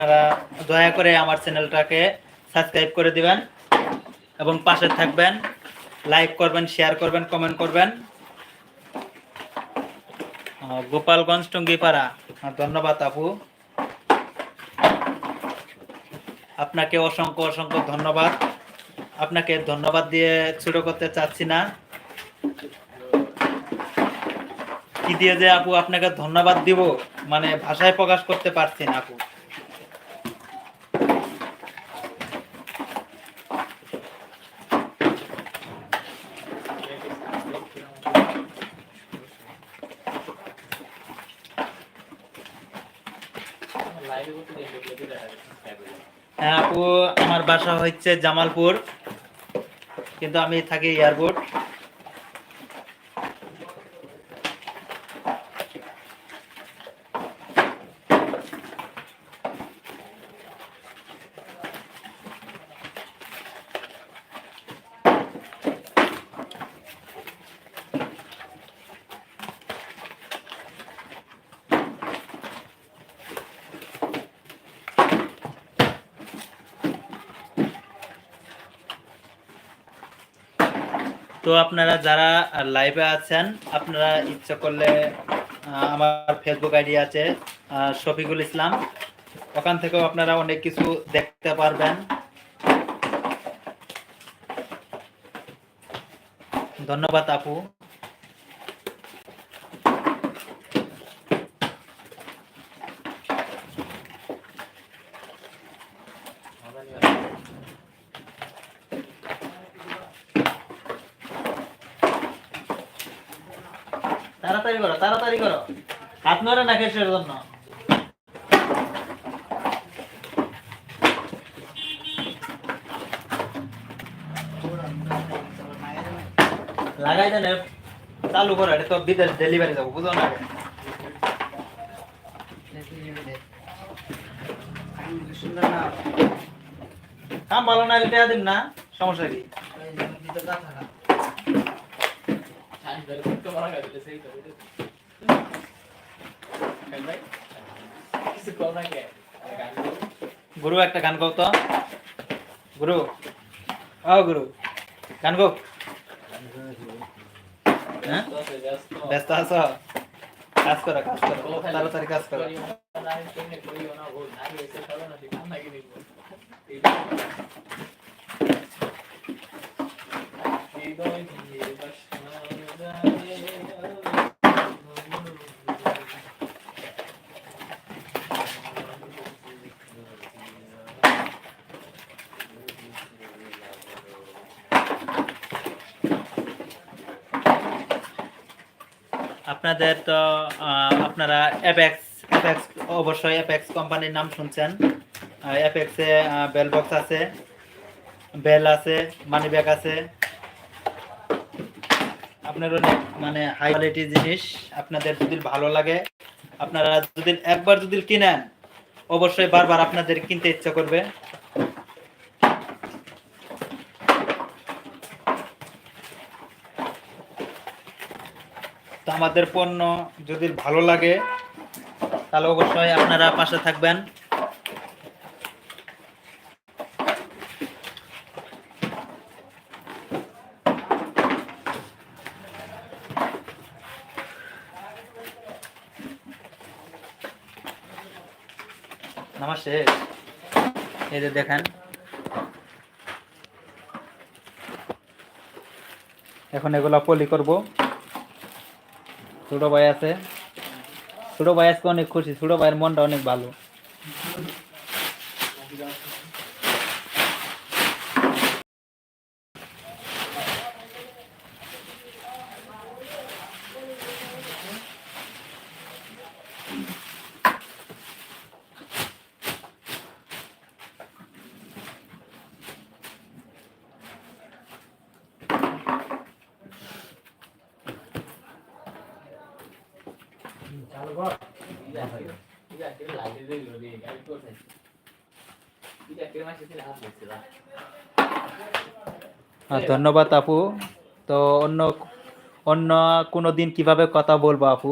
আপনারা দয়া করে আমার চ্যানেলটাকে সাবস্ক্রাইব করে দিবেন এবং পাশে থাকবেন, লাইক করবেন, শেয়ার করবেন, কমেন্ট করবেন। গোপালগঞ্জ টঙ্গিপাড়া, ধন্যবাদ আপু, আপনাকে অসংখ্য অসংখ্য ধন্যবাদ। আপনাকে ধন্যবাদ দিয়ে ছোট করতে চাচ্ছি না, কি দিয়ে যে আপু আপনাকে ধন্যবাদ দিব মানে ভাষায় প্রকাশ করতে পারছি না আপু। হ্যাঁ আপু, আমার বাসা হচ্ছে জামালপুর, কিন্তু আমি থাকি এয়ারপোর্ট। তো আপনারা যারা লাইভে আছেন, আপনারা ইচ্ছা করলে আমার ফেসবুক আইডি আছে শফিকুল ইসলাম, ওখান থেকেও আপনারা অনেক কিছু দেখতে পারবেন। ধন্যবাদ আপু। তাড়াতাড়ি করো, তাড়াতাড়ি করো, হাত নড়ে না কেসের জন্য। লাগাই দেন, চালু করো, এটা তো বিদেশ ডেলিভারি যাবো, বুঝো না? কাম ভালো না দেয়া দিন না, সমস্যা কি? গুরু একটা গান গাও তো, গুরু। ও গুরু, গান গাও। হ্যাঁ, ব্যস্ত আছো? কাজ করো, কাজ করো, তাড়াতাড়ি কাজ করো। আপনাদের তো আপনারা অ্যাপেক্স, অবশ্যই অ্যাপেক্স কোম্পানির নাম শুনছেন। অ্যাপেক্সে বেল বক্স আছে, বেল আছে, মানি ব্যাগ আছে, আপনার অনেক মানে হাই কোয়ালিটি জিনিস। আপনাদের যদি ভালো লাগে, আপনারা যদি একবার যদি কিনেন, অবশ্যই বারবার আপনাদের কিনতে ইচ্ছা করবে। তো আমাদের পণ্য যদি ভালো লাগে, তাহলে অবশ্যই আপনারা পাশে থাকবেন। নমস্তে, এই যে দেখেন, এখন এগুলা পলি করব। ছোট ভাই আছে, ছোট ভাই আজকে অনেক খুশি, ছোট ভাইয়ের মনটা অনেক ভালো। ধন্যবাদ আপু। তো অন্য অন্য কোনো দিন কিভাবে কথা বলবো আপু?